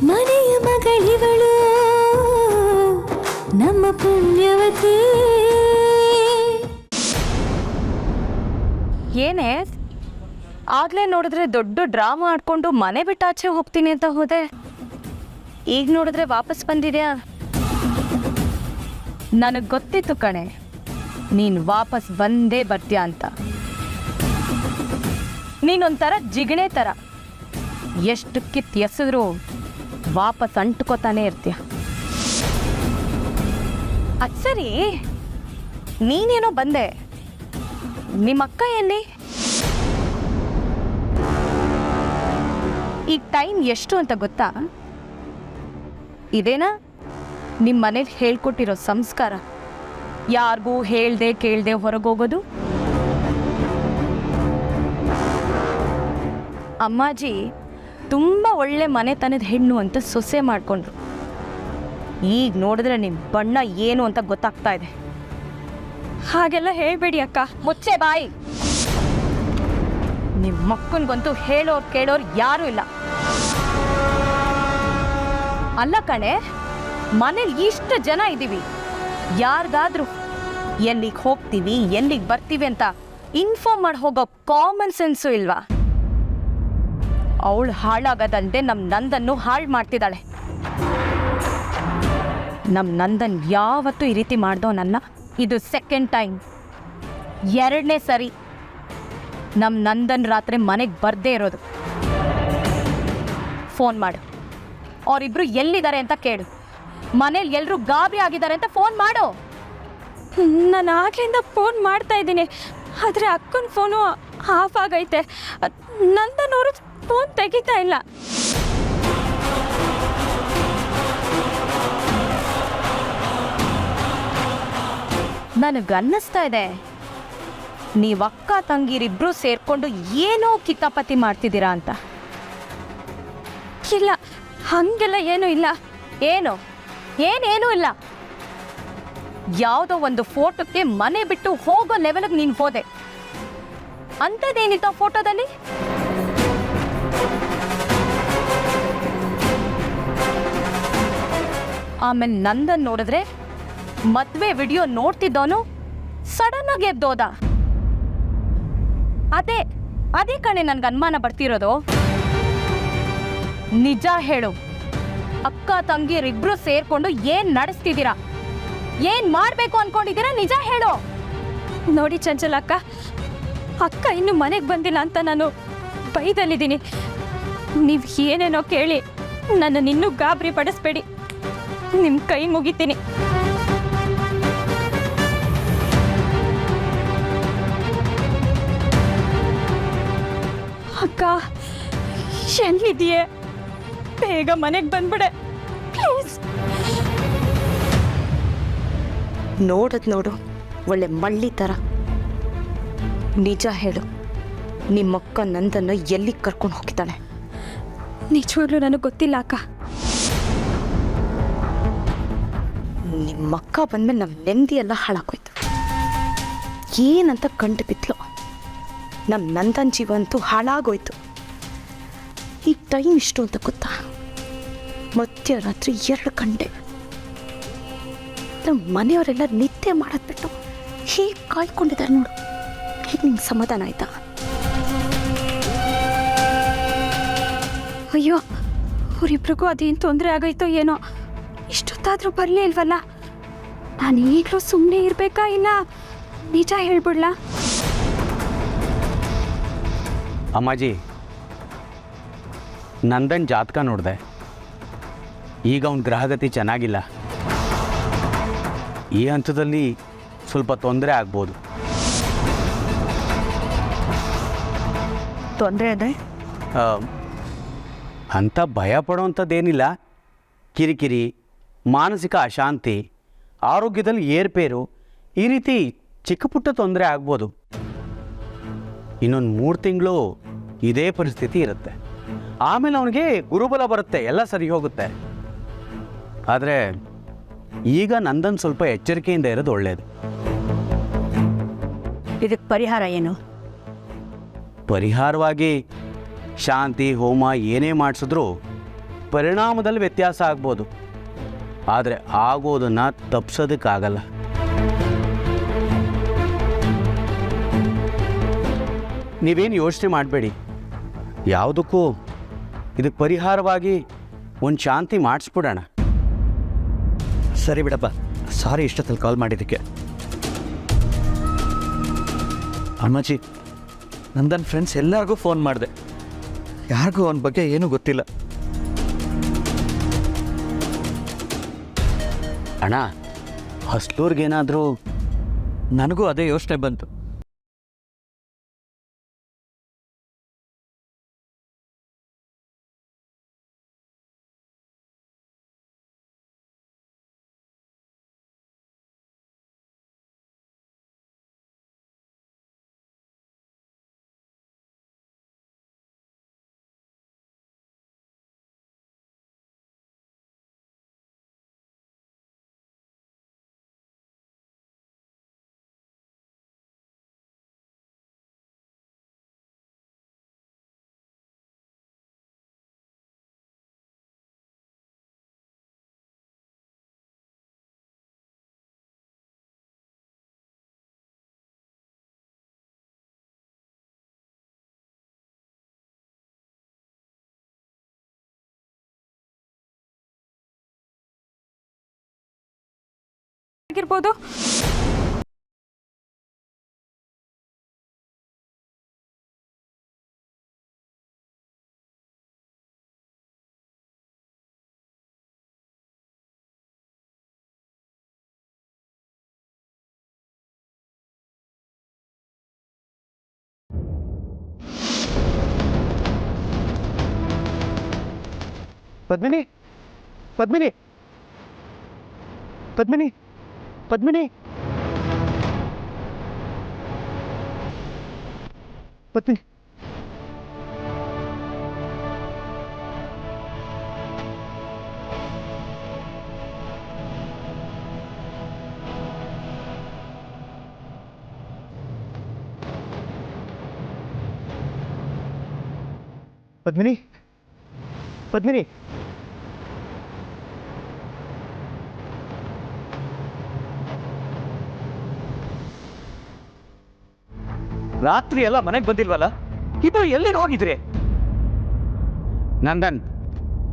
ಮನೆಯ ಮಗಳಿವಳು ನಮ್ಮ ಪುಣ್ಯವತಿ. ಏನೇ ಆಗ್ಲೇ ನೋಡಿದ್ರೆ ದೊಡ್ಡ ಡ್ರಾಮಾ ಆಡ್ಕೊಂಡು ಮನೆ ಬಿಟ್ಟು ಆಚೆ ಹೋಗ್ತೀನಿ ಅಂತ ಹೋದೆ, ಈಗ ನೋಡಿದ್ರೆ ವಾಪಸ್ ಬಂದಿದ್ಯಾ? ನನಗೆ ಗೊತ್ತಿತ್ತು ಕಣೆ ನೀನು ವಾಪಸ್ ಬಂದೇ ಬರ್ತೀಯ ಅಂತ. ನೀನೊಂಥರ ಜಿಗಣೆ ಥರ ಎಷ್ಟು ಕಿತ್ತು ಎಸೆದ್ರು ವಾಪಸ್ ಅಂಟ್ಕೋತಾನೆ ಇರ್ತೀಯ. ಅದು ಸರಿ, ನೀನೇನೋ ಬಂದೆ, ನಿಮ್ಮಕ್ಕ ಎಲ್ಲಿ? ಈಗ ಟೈಮ್ ಎಷ್ಟು ಅಂತ ಗೊತ್ತಾ? ಇದೇನಾ ನಿಮ್ಮ ಮನೇಲಿ ಹೇಳ್ಕೊಟ್ಟಿರೋ ಸಂಸ್ಕಾರ? ಯಾರಿಗೂ ಹೇಳ್ದೆ ಕೇಳ್ದೆ ಹೊರಗೋಗೋದು? ಅಮ್ಮಾಜಿ ತುಂಬ ಒಳ್ಳೆ ಮನೆತನದ ಹೆಣ್ಣು ಅಂತ ಸೊಸೆ ಮಾಡಿಕೊಂಡ್ರು. ಈಗ ನೋಡಿದ್ರೆ ನಿಮ್ಮ ಬಣ್ಣ ಏನು ಅಂತ ಗೊತ್ತಾಗ್ತಾ ಇದೆ. ಹಾಗೆಲ್ಲ ಹೇಳ್ಬೇಡಿ ಅಕ್ಕ, ಮುಚ್ಚೆ ಬಾಯಿ. ನಿಮ್ಮ ಮಕ್ಕನಿಗಂತೂ ಹೇಳೋರು ಕೇಳೋರು ಯಾರೂ ಇಲ್ಲ. ಅಲ್ಲ ಕಣೆ, ಮನೇಲಿ ಇಷ್ಟು ಜನ ಇದ್ದೀವಿ, ಯಾರಿಗಾದ್ರೂ ಎಲ್ಲಿಗೆ ಹೋಗ್ತೀವಿ ಎಲ್ಲಿಗೆ ಬರ್ತೀವಿ ಅಂತ ಇನ್ಫಾರ್ಮ್ ಮಾಡಿ ಹೋಗೋ ಕಾಮನ್ ಸೆನ್ಸು ಇಲ್ವಾ? ಅವಳು ಹಾಳಾಗದಂತೆ ನಮ್ಮ ನಂದನ್ನು ಹಾಳು ಮಾಡ್ತಿದ್ದಾಳೆ. ನಮ್ಮ ನಂದನ್ ಯಾವತ್ತೂ ಈ ರೀತಿ ಮಾಡ್ದವನಲ್ಲ. ಇದು ಸೆಕೆಂಡ್ ಟೈಮ್, ಎರಡನೇ ಸರಿ ನಮ್ಮ ನಂದನ್ ರಾತ್ರಿ ಮನೆಗೆ ಬರ್ದೇ ಇರೋದು. ಫೋನ್ ಮಾಡು, ಅವರಿಬ್ರು ಎಲ್ಲಿದ್ದಾರೆ ಅಂತ ಕೇಳು. ಮನೇಲಿ ಎಲ್ಲರೂ ಗಾಬರಿ ಆಗಿದ್ದಾರೆ ಅಂತ ಫೋನ್ ಮಾಡು. ನಾನು ಆಗ್ಲಿಂದ ಫೋನ್ ಮಾಡ್ತಾ ಇದ್ದೀನಿ, ಆದರೆ ಅಕ್ಕನ ಫೋನು ಆಫ್ ಆಗೈತೆ. ನಂದನವರು ಫೋನ್ ತೆಗಿತಾ ಇಲ್ಲ. ನನಗನ್ನಿಸ್ತಾ ಇದೆ ನೀವು ಅಕ್ಕ ತಂಗಿರಿಬ್ರು ಸೇರ್ಕೊಂಡು ಏನೋ ಕಿತಾಪತಿ ಮಾಡ್ತಿದ್ದೀರಾ ಅಂತ. ಇಲ್ಲ, ಹಾಗೆಲ್ಲ ಏನೂ ಇಲ್ಲ. ಏನೇನೂ ಇಲ್ಲ. ಯಾವುದೋ ಒಂದು ಫೋಟೋಕ್ಕೆ ಮನೆ ಬಿಟ್ಟು ಹೋಗೋ ಲೆವೆಲ್ಗೆ ನೀನು ಹೋದೆ. ಅಂಥದ್ದೇನಿತ್ತು ಆ ಫೋಟೋದಲ್ಲಿ? ಆಮೇಲೆ ನಂದನ್ ನೋಡಿದ್ರೆ ಮದುವೆ ವಿಡಿಯೋ ನೋಡ್ತಿದ್ದವನು ಸಡನ್ ಆಗಿ ಎದ್ದೋದ. ಅದೇ ಕಣೆ ನನ್ಗೆ ಅನುಮಾನ ಬರ್ತಿರೋದು. ನಿಜ ಹೇಳು, ಅಕ್ಕ ತಂಗಿರಿಬ್ರು ಸೇರ್ಕೊಂಡು ಏನ್ ನಡೆಸ್ತಿದ್ದೀರಾ? ಏನ್ ಮಾಡ್ಬೇಕು ಅನ್ಕೊಂಡಿದ್ದೀರಾ? ನಿಜ ಹೇಳು. ನೋಡಿ ಚಂಚಲ ಅಕ್ಕ ಇನ್ನೂ ಮನೆಗೆ ಬಂದಿಲ್ಲ ಅಂತ ನಾನು ಬೈದಲ್ಲಿದ್ದೀನಿ. ನೀವು ಏನೇನೋ ಕೇಳಿ ನನ್ನನ್ನು ಇನ್ನೂ ಗಾಬರಿ ಪಡಿಸ್ಬೇಡಿ, ನಿಮ್ಮ ಕೈ ಮುಗಿತೀನಿ. ಅಕ್ಕ ಎಲ್ಲಿದೆಯೇ? ಬೇಗ ಮನೆಗೆ ಬಂದ್ಬಿಡೆ ಪ್ಲೀಸ್. ನೋಡು ಒಳ್ಳೆ ಮಳ್ಳಿ ಥರ. ನಿಜ ಹೇಳು, ನಿಮ್ಮಕ್ಕ ನಂದನ್ನು ಎಲ್ಲಿ ಕರ್ಕೊಂಡು ಹೋಗಿದ್ದಾಳೆ? ನಿಜವಾಗ್ಲೂ ನನಗೆ ಗೊತ್ತಿಲ್ಲ ಅಕ್ಕ. ನಿಮ್ಮಕ್ಕ ಬಂದ್ಮೇಲೆ ನಮ್ಮ ನೆಮ್ಮದಿ ಎಲ್ಲ ಹಾಳಾಗೋಯ್ತು. ಏನಂತ ಕಂಡು ಬಿದ್ಲು. ನಮ್ಮ ನಂದನ್ ಜೀವ ಅಂತೂ ಹಾಳಾಗೋಯ್ತು. ಈ ಟೈಮ್ ಇಷ್ಟು ಅಂತ ಗೊತ್ತಾ? ಮಧ್ಯರಾತ್ರಿ 2 ಗಂಟೆ. ನಮ್ಮ ಮನೆಯವರೆಲ್ಲ ನಿದ್ದೆ ಮಾಡೋದು ಬಿಟ್ಟು ಹೇಗೆ ಕಾಯ್ಕೊಂಡಿದ್ದಾರೆ ನೋಡು. ಈಗ ನಿಂಗೆ ಸಮಾಧಾನ ಆಯ್ತಾ? ಅಯ್ಯೋ, ಅವರಿಬ್ರಿಗೂ ಅದೇನು ತೊಂದರೆ ಆಗೋಯ್ತೋ ಏನೋ, ಇಷ್ಟೊತ್ತಾದರೂ ಬರಲೇ ಇಲ್ವಲ್ಲ. ನಾನು ಈಗಲೂ ಸುಮ್ಮನೆ ಇರಬೇಕಾ ಇಲ್ಲ ನಿಜ ಹೇಳ್ಬಿಡ್ಲಾ? ಅಮ್ಮಾಜಿ, ನಂದನ್ ಜಾತಕ ನೋಡಿದೆ. ಈಗ ಅವನ ಗ್ರಹಗತಿ ಚೆನ್ನಾಗಿಲ್ಲ. ಈ ಹಂತದಲ್ಲಿ ಸ್ವಲ್ಪ ತೊಂದರೆ ಆಗ್ಬೋದು. ತೊಂದರೆ ಅದೇ ಅಂಥ ಭಯ ಪಡೋವಂಥದ್ದೇನಿಲ್ಲ. ಕಿರಿಕಿರಿ, ಮಾನಸಿಕ ಅಶಾಂತಿ, ಆರೋಗ್ಯದಲ್ಲಿ ಏರ್ಪೇರು, ಈ ರೀತಿ ಚಿಕ್ಕ ಪುಟ್ಟ ತೊಂದರೆ ಆಗ್ಬೋದು. ಇನ್ನೊಂದು 3 ತಿಂಗಳು ಇದೇ ಪರಿಸ್ಥಿತಿ ಇರುತ್ತೆ. ಆಮೇಲೆ ಅವನಿಗೆ ಗುರುಬಲ ಬರುತ್ತೆ, ಎಲ್ಲ ಸರಿ ಹೋಗುತ್ತೆ. ಆದರೆ ಈಗ ನಂದನ್ ಸ್ವಲ್ಪ ಎಚ್ಚರಿಕೆಯಿಂದ ಇರೋದು ಒಳ್ಳೆಯದು. ಇದಕ್ಕೆ ಪರಿಹಾರ ಏನು? ಪರಿಹಾರವಾಗಿ ಶಾಂತಿ ಹೋಮ ಏನೇ ಮಾಡಿಸಿದ್ರೂ ಪರಿಣಾಮದಲ್ಲಿ ವ್ಯತ್ಯಾಸ ಆಗ್ಬೋದು, ಆದರೆ ಆಗೋದನ್ನು ತಪ್ಪಿಸೋದಕ್ಕಾಗಲ್ಲ. ನೀವೇನು ಯೋಚನೆ ಮಾಡಬೇಡಿ, ಯಾವುದಕ್ಕೂ ಇದಕ್ಕೆ ಪರಿಹಾರವಾಗಿ ಒಂದು ಶಾಂತಿ ಮಾಡಿಸ್ಬಿಡೋಣ. ಸರಿ ಬಿಡಪ್ಪ, ಸಾರಿ ಇಷ್ಟೊತ್ತಲ್ಲಿ ಕಾಲ್ ಮಾಡಿದ್ದಕ್ಕೆ. ಅಮ್ಮಾಜಿ, ನನ್ನ ಫ್ರೆಂಡ್ಸ್ ಎಲ್ಲರಿಗೂ ಫೋನ್ ಮಾಡಿದೆ, ಯಾರಿಗೂ ಅವನ ಬಗ್ಗೆ ಏನೂ ಗೊತ್ತಿಲ್ಲ. ಅಣ್ಣ, ಹಸ್ಲೂರ್ಗೇನಾದರೂ? ನನಗೂ ಅದೇ ಯೋಚನೆ ಬಂತು. ಆಗಿರ್ಬೋದು. ಪದ್ಮಿನಿ, ಪದ್ಮಿನಿ, ಪದ್ಮಿನಿ, ಪದ್ಮಿನಿ, ಪದ್ಮಿನಿ. ಪದ್ಮಿನಿ, ಪದ್ಮಿನಿ. ರಾತ್ರಿ ಎಲ್ಲ ಮನೆಗೆ ಬಂದಿಲ್ವಲ್ಲ? ಇಬ್ಬರು ಎಲ್ಲಿಗೆ ಹೋಗಿದ್ರಿ? ನಂದನ್,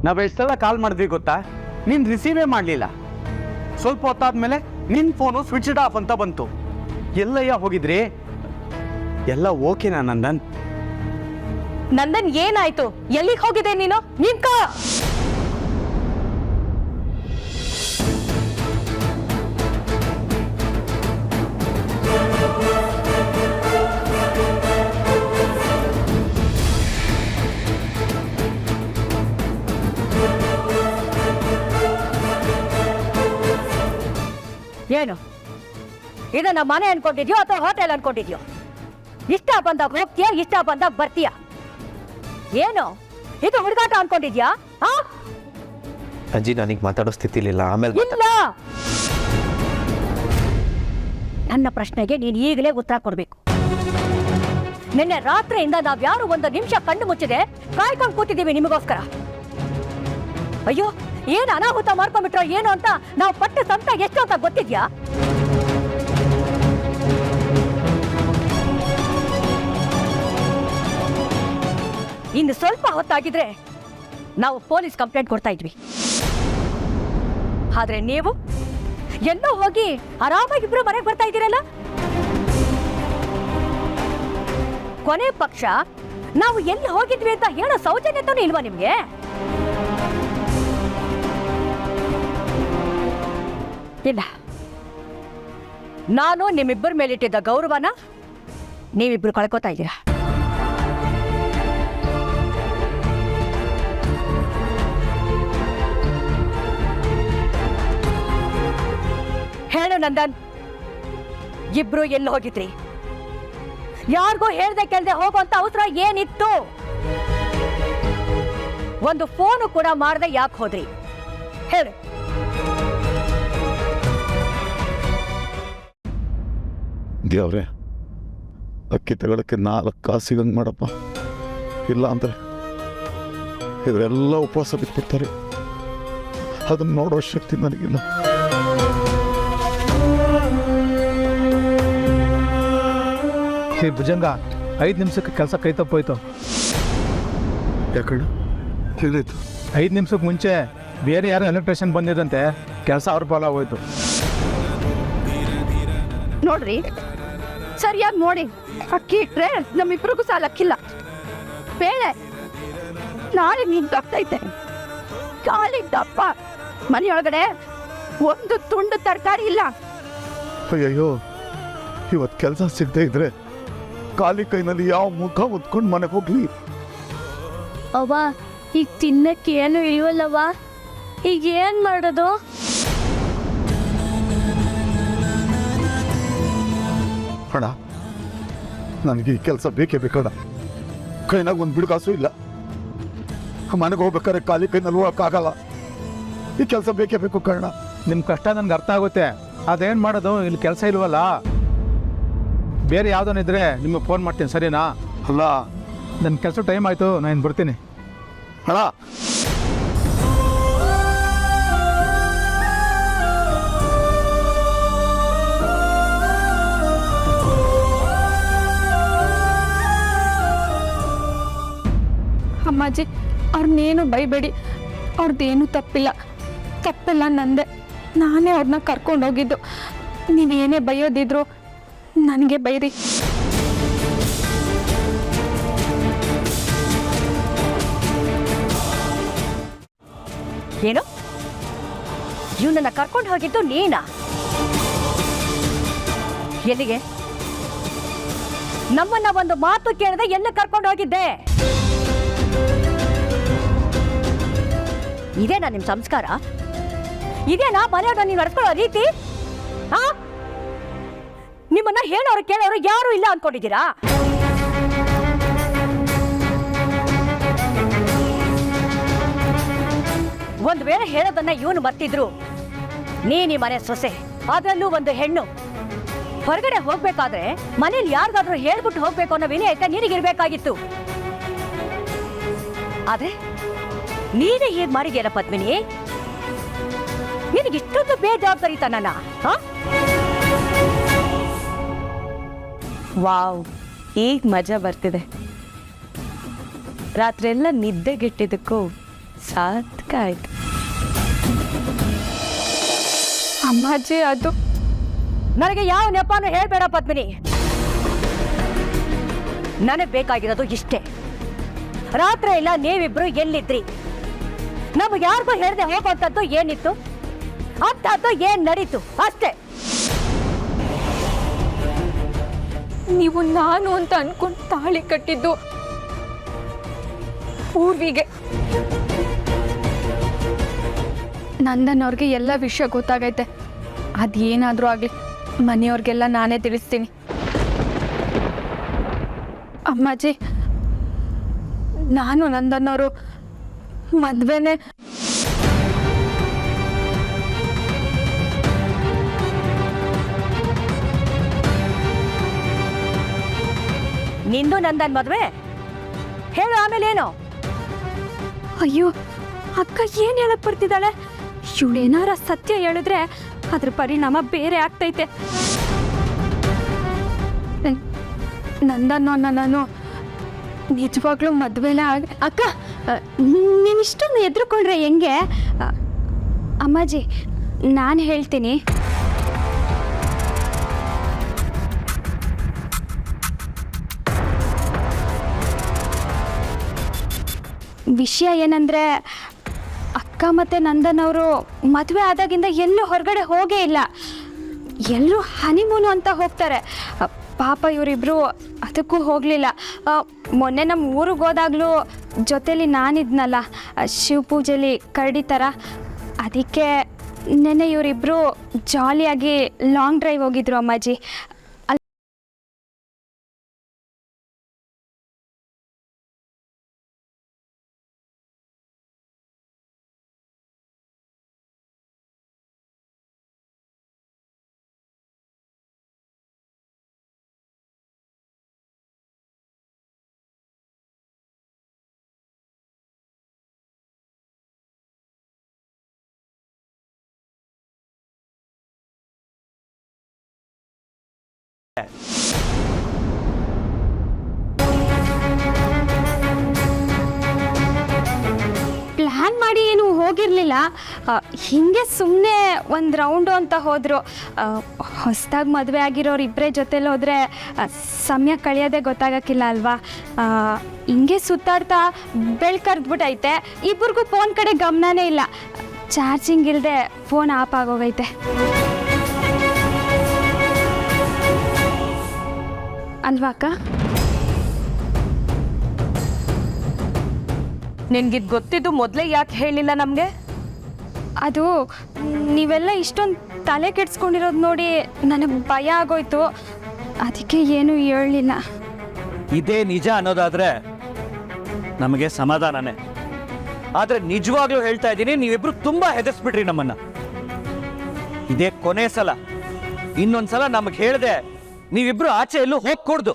ನಾವು ಎಷ್ಟೆಲ್ಲ ಕಾಲ್ ಮಾಡಿದ್ವಿ ಗೊತ್ತಾ? ನೀನು ರಿಸೀವೇ ಮಾಡಲಿಲ್ಲ. ಸ್ವಲ್ಪ ಹೊತ್ತಾದ್ಮೇಲೆ ನಿನ್ನ ಫೋನು ಸ್ವಿಚ್ಡ್ ಆಫ್ ಅಂತ ಬಂತು. ಎಲ್ಲಯ್ಯ ಹೋಗಿದ್ರಿ? ಎಲ್ಲ ಓಕೆನಾ ನಂದನ್? ನಂದನ್ ಏನಾಯ್ತು? ಎಲ್ಲಿಗೆ ಹೋಗಿದೆ ನೀನು? ನಿಂತ್ಕೋ. ಏನು ಇದನ್ನ ಮನೆ ಅನ್ಕೊಂಡಿದ್ಯೋ ಅಥವಾ ಹೋಟೆಲ್ ಅನ್ಕೊಂಡಿದ್ಯೋ? ಇಷ್ಟ ಬಂದಾಗ ಹೋಗ್ತೀಯ, ಇಷ್ಟ ಬಂದಾಗ ಬರ್ತೀಯ. ಏನು ಇದು ಹುಡುಗಾಟ ಅನ್ಕೊಂಡಿದ್ಯಾ? ಅಜ್ಜಿ, ನನಗೆ ಮಾತಾಡೋ ಸ್ಥಿತಿಲಿಲ್ಲ. ಆಮೇಲೆ ಇಲ್ಲ, ನನ್ನ ಪ್ರಶ್ನೆಗೆ ನೀನು ಈಗಲೇ ಉತ್ತರ ಕೊಡ್ಬೇಕು. ನಿನ್ನೆ ರಾತ್ರಿಯಿಂದ ನಾವ್ಯಾರು ಒಂದು ನಿಮಿಷ ಕಣ್ಣು ಮುಚ್ಚಿದೆ ಕಾಯ್ಕೊಂಡು ಕೂತಿದ್ದೀವಿ ನಿಮಗೋಸ್ಕರ. ಅಯ್ಯೋ, ಏನು ಅನಾಹುತ ಮಾಡ್ಕೊಂಡ್ಬಿಟ್ರೋ ಏನು ಅಂತ ನಾವು ಪಟ್ಟು ಸಂತ ಎಷ್ಟು ಅಂತ ಗೊತ್ತಿದ್ಯಾ? ಇನ್ನು ಸ್ವಲ್ಪ ಹೊತ್ತಾಗಿದ್ರೆ ನಾವು ಪೊಲೀಸ್ ಕಂಪ್ಲೇಂಟ್ ಕೊಡ್ತಾ ಇದ್ವಿ. ಆದ್ರೆ ನೀವು ಎಲ್ಲೋ ಹೋಗಿ ಆರಾಮಾಗಿಬ್ರು ಮನೆಗೆ ಬರ್ತಾ ಇದ್ದೀರಲ್ಲ. ಕೊನೆ ಪಕ್ಷ ನಾವು ಎಲ್ಲಿ ಹೋಗಿದ್ವಿ ಅಂತ ಹೇಳೋ ಸೌಜನ್ಯತನೂ ಇಲ್ವಾ ನಿಮ್ಗೆ? ಇಲ್ಲ, ನಾನು ನಿಮ್ಮಿಬ್ಬರ ಮೇಲಿಟ್ಟಿದ್ದ ಗೌರವನ ನೀವಿಬ್ರು ಕಳ್ಕೊತಾ ಇದ್ದೀರಾ. ಹೇಳು ನಂದನ್, ಇಬ್ರು ಎಲ್ಲಿ ಹೋಗಿದ್ರಿ? ಯಾರಿಗೂ ಹೇಳ್ದೆ ಕೇಳ್ದೆ ಹೋಗುವಂತ ಅವಸರ ಏನಿತ್ತು? ಒಂದು ಫೋನು ಕೂಡ ಮಾಡದೆ ಯಾಕೆ ಹೋದ್ರಿ? ಹೇಳಿ. ದೇವ್ರೆ, ಅಕ್ಕಿ ತಗೊಳಕ್ಕೆ 4 ಕಾಸು ಸಿಗಂಗೆ ಮಾಡಪ್ಪ. ಇಲ್ಲ ಅಂದರೆ ಇವರೆಲ್ಲ ಉಪವಾಸ ಬಿಟ್ಬಿಡ್ತಾರೆ. ಅದನ್ನು ನೋಡೋ ಶಕ್ತಿ ನನಗಿಲ್ಲ. ಹೇ ಭುಜಂಗ, 5 ನಿಮಿಷಕ್ಕೆ ಕೆಲಸ ಕೈ ತಪ್ಪೋಯ್ತು. ಯಾಕಣ್ಣ ಏನಾಯ್ತು? 5 ನಿಮಿಷಕ್ಕೆ ಮುಂಚೆ ಬೇರೆ ಯಾರೋ ಎಲೆಕ್ಟ್ರಿಷಿಯನ್ ಬಂದಿದ್ದಂತೆ, ಕೆಲಸ ಅವ್ರ ಪಾಲ ಹೋಯ್ತು. ನೋಡ್ರಿ, ಸರಿಯಾಗಿ ನೋಡಿ. ಅಕ್ಕಿ ಇಟ್ರೆ ನಮ್ಮಿಬ್ರಿಗೂ ಸಾಲಕ್ಕಿಲ್ಲ. ಬೇಳೆ ನಾಳೆ ನೀನು ತಪ್ತೈತೆ. ಖಾಲಿ ದಪ್ಪ. ಮನೆಯೊಳಗಡೆ ಒಂದು ತುಂಡು ತರಕಾರಿ ಇಲ್ಲ. ಅಯ್ಯಯ್ಯೋ, ಇವತ್ತು ಕೆಲಸ ಸಿಗದೆ ಇದ್ರೆ ಖಾಲಿ ಕೈನಲ್ಲಿ ಯಾವ ಮುಖ ಹೊತ್ಕೊಂಡು ಮನೆಗೆ ಹೋಗ್ಲಿ? ಅವ್ವ, ಈಗ ತಿನ್ನಕ್ಕೆ ಏನು ಇಲ್ವಲ್ಲವ್ವ, ಈಗ ಏನು ಮಾಡೋದು? ಅಣ್ಣ, ನನಗೆ ಈ ಕೆಲಸ ಬೇಕೇ ಬೇಕಣ್ಣ. ಕೈನಾಗ ಒಂದು ಬಿಡುಗಾಸು ಇಲ್ಲ. ಮನೆಗೆ ಹೋಗ್ಬೇಕಾದ್ರೆ ಖಾಲಿ ಕೈನಲ್ಲಿ ಹೋಗೋಕ್ಕಾಗಲ್ಲ. ಈ ಕೆಲಸ ಬೇಕೇ ಬೇಕು ಕಣ್ಣ. ನಿಮ್ಮ ಕಷ್ಟ ನನಗೆ ಅರ್ಥ ಆಗುತ್ತೆ. ಅದೇನು ಮಾಡೋದು? ಇಲ್ಲಿ ಕೆಲಸ ಇಲ್ವಲ್ಲ. ಬೇರೆ ಯಾವುದನ್ನಿದ್ರೆ ನಿಮಗೆ ಫೋನ್ ಮಾಡ್ತೀನಿ, ಸರಿನಾ? ಅಲ್ಲ ನನ್ನ ಕೆಲಸ ಟೈಮ್ ಆಯಿತು, ನಾನು ಬರ್ತೀನಿ. ಅಣ್ಣ, ಅಮ್ಮಾಜಿ, ಅವ್ರನ್ನೇನು ಬೈಬೇಡಿ. ಅವ್ರದ್ದೇನು ತಪ್ಪಿಲ್ಲ. ತಪ್ಪೆಲ್ಲ ನಂದೆ. ನಾನೇ ಅವ್ರನ್ನ ಕರ್ಕೊಂಡೋಗಿದ್ದು. ನೀವೇನೇ ಬೈಯೋದಿದ್ರು ನನಗೆ ಬೈರಿ. ಏನು? ಇವನನ್ನ ಕರ್ಕೊಂಡು ಹೋಗಿದ್ದು ನೀನಾ? ಎಲ್ಲಿಗೆ? ನಮ್ಮನ್ನ ಒಂದು ಮಾತು ಕೇಳದೆ ಎಲ್ಲ ಕರ್ಕೊಂಡು ಹೋಗಿದ್ದೆ? ಇದೇನಾ ನಿಮ್ ಸಂಸ್ಕಾರ? ಇದೇನಾ ಮನೆಯವ್ರನ್ನ ನೀವು ನಡ್ಸ್ಕೊಳ್ಳೋ ರೀತಿ? ಆ? ನಿಮ್ಮನ್ನ ಹೇಳೋರು ಕೇಳೋರು ಯಾರು ಇಲ್ಲ ಅನ್ಕೊಂಡಿದ್ದೀರಾ? ಒಂದ್ ವೇಳೆ ಹೇಳೋದನ್ನ ಇವನು ಮರ್ತಿದ್ರು, ನೀನಿ ಮನೆ ಸೊಸೆ, ಅದರಲ್ಲೂ ಒಂದು ಹೆಣ್ಣು, ಹೊರಗಡೆ ಹೋಗ್ಬೇಕಾದ್ರೆ ಮನೇಲಿ ಯಾರಿಗಾದ್ರೂ ಹೇಳ್ಬಿಟ್ಟು ಹೋಗ್ಬೇಕು ಅನ್ನೋ ವಿನಯತೆ ನಿನಗಿರ್ಬೇಕಾಗಿತ್ತು. ಆದ್ರೆ ನೀನೇ ಹೀಗೆ ಮಾಡಿದ್ಯಲ್ಲ ಪದ್ಮಿನಿ. ನಿನಗಿಷ್ಟೊಂದು ಬೇಜವಾಬ್ದಾರಿತನನ? ವಾವ್, ಈಗ ಮಜಾ ಬರ್ತಿದೆ. ರಾತ್ರಿ ಎಲ್ಲ ನಿದ್ದೆಗೆಟ್ಟಿದ್ದಕ್ಕೂ ಸಾರ್ಥಕ ಆಯ್ತು. ಅಮ್ಮಾಜಿ, ಅದು ನನಗೆ ಯಾವ ನೆಪಾನು ಹೇಳ್ಬೇಡ ಪದ್ಮಿನಿ. ನನಗೆ ಬೇಕಾಗಿರೋದು ಇಷ್ಟೇ. ರಾತ್ರಿ ಎಲ್ಲ ನೀವಿಬ್ರು ಎಲ್ಲಿದ್ರಿ? ನಮ್ಗೆ ಯಾರಿಗೂ ಹೇಳ್ದೆ ಹೋಗುವಂಥದ್ದು ಏನಿತ್ತು? ಅಂಥದ್ದು ಏನ್ ನಡೀತು ಅಷ್ಟೇ. ನೀವು ನಾನು ಅಂತ ಅನ್ಕೊಂಡು ತಾಳಿ ಕಟ್ಟಿದ್ದು ಪೂರ್ವಿಗೆ. ನಂದನ್ ಅವ್ರಿಗೆ ಎಲ್ಲ ವಿಷಯ ಗೊತ್ತಾಗೈತೆ. ಅದೇನಾದರೂ ಆಗಲಿ, ಮನೆಯವ್ರಿಗೆಲ್ಲ ನಾನೇ ತಿಳಿಸ್ತೀನಿ. ಅಮ್ಮಾಜಿ, ನಾನು ನಂದನ್ನವರು ಮದ್ವೆನೇ ನಿಂದು ನಂದನ್ ಮದ್ವೆ ಹೇಳು, ಆಮೇಲೇನು? ಅಯ್ಯೋ ಅಕ್ಕ, ಏನು ಹೇಳಕ್ ಬರ್ತಿದ್ದಾಳೆ? ಇವಳೇನಾರ ಸತ್ಯ ಹೇಳಿದ್ರೆ ಅದ್ರ ಪರಿಣಾಮ ಬೇರೆ ಆಗ್ತೈತೆ. ನಂದನ್ನು ನಾನು ನಿಜವಾಗ್ಲೂ ಮದುವೆಲೇ ಅಕ್ಕ, ನೀನಿಷ್ಟೊಂದು ಎದ್ರುಕೊಂಡ್ರೆ ಹೆಂಗೆ? ಅಮ್ಮಾಜಿ, ನಾನು ಹೇಳ್ತೀನಿ. ವಿಷಯ ಏನಂದರೆ, ಅಕ್ಕ ಮತ್ತು ನಂದನ್ ಅವರು ಮದುವೆ ಆದಾಗಿಂದ ಎಲ್ಲೂ ಹೊರಗಡೆ ಹೋಗೇ ಇಲ್ಲ. ಎಲ್ಲರೂ ಹನಿಮೂನು ಅಂತ ಹೋಗ್ತಾರೆ. ಪಾಪ ಇವರಿಬ್ಬರು ಅದಕ್ಕೂ ಹೋಗಲಿಲ್ಲ. ಮೊನ್ನೆ ನಮ್ಮ ಊರಿಗೆ ಹೋದಾಗಲೂ ಜೊತೇಲಿ ನಾನಿದ್ನಲ್ಲ, ಶಿವ ಪೂಜೆಲಿ ಕರಡಿ ಥರ. ಅದಕ್ಕೆ ನೆನ್ನೆ ಇವರಿಬ್ಬರು ಜಾಲಿಯಾಗಿ ಲಾಂಗ್ ಡ್ರೈವ್ ಹೋಗಿದ್ರು ಅಮ್ಮಾಜಿ. ಪ್ಲ್ಯಾನ್ ಮಾಡಿ ಏನು ಹೋಗಿರಲಿಲ್ಲ. ಹೀಗೆ ಸುಮ್ಮನೆ ಒಂದು ರೌಂಡು ಅಂತ ಹೋದರು. ಹೊಸ್ದಾಗಿ ಮದುವೆ ಆಗಿರೋರು ಇಬ್ಬರೇ ಜೊತೆಲಿ ಹೋದರೆ ಸಮಯ ಕಳೆಯೋದೇ ಗೊತ್ತಾಗಕ್ಕಿಲ್ಲ ಅಲ್ವಾ. ಹಿಂಗೆ ಸುತ್ತಾಡ್ತಾ ಬೆಳ್ಕರ್ದ್ಬಿಟ್ಟೈತೆ. ಇಬ್ಬರಿಗೂ ಫೋನ್ ಕಡೆ ಗಮನನೇ ಇಲ್ಲ. ಚಾರ್ಜಿಂಗ್ ಇಲ್ಲದೆ ಫೋನ್ ಆಫ್ ಆಗೋಗೈತೆ. ಅಲ್ವಾ ಅಕ್ಕ? ನಿನ್ಗಿದ್ ಗೊತ್ತಿದ್ದು ಮೊದಲೇ ಯಾಕೆ ಹೇಳಿಲ್ಲ ನಮಗೆ? ಅದು ನೀವೆಲ್ಲ ಇಷ್ಟೊಂದು ತಲೆ ಕೆಡ್ಸ್ಕೊಂಡಿರೋದು ನೋಡಿ ನನಗೆ ಭಯ ಆಗೋಯ್ತು. ಅದಕ್ಕೆ ಏನು ಹೇಳಲಿಲ್ಲ. ಇದೇ ನಿಜ ಅನ್ನೋದಾದ್ರೆ ನಮಗೆ ಸಮಾಧಾನನೇ. ಆದರೆ ನಿಜವಾಗ್ಲೂ ಹೇಳ್ತಾ ಇದ್ದೀನಿ, ನೀವಿಬ್ರು ತುಂಬಾ ಹೆದರ್ಸ್ಬಿಟ್ರಿ ನಮ್ಮನ್ನ. ಇದೇ ಕೊನೆ ಸಲ. ಇನ್ನೊಂದ್ಸಲ ನಮಗೆ ಹೇಳ್ದೆ ನೀವಿಬ್ರು ಆಚೆ ಎಲ್ಲೂ ಹೋಗ್ಕೊಡ್ದು.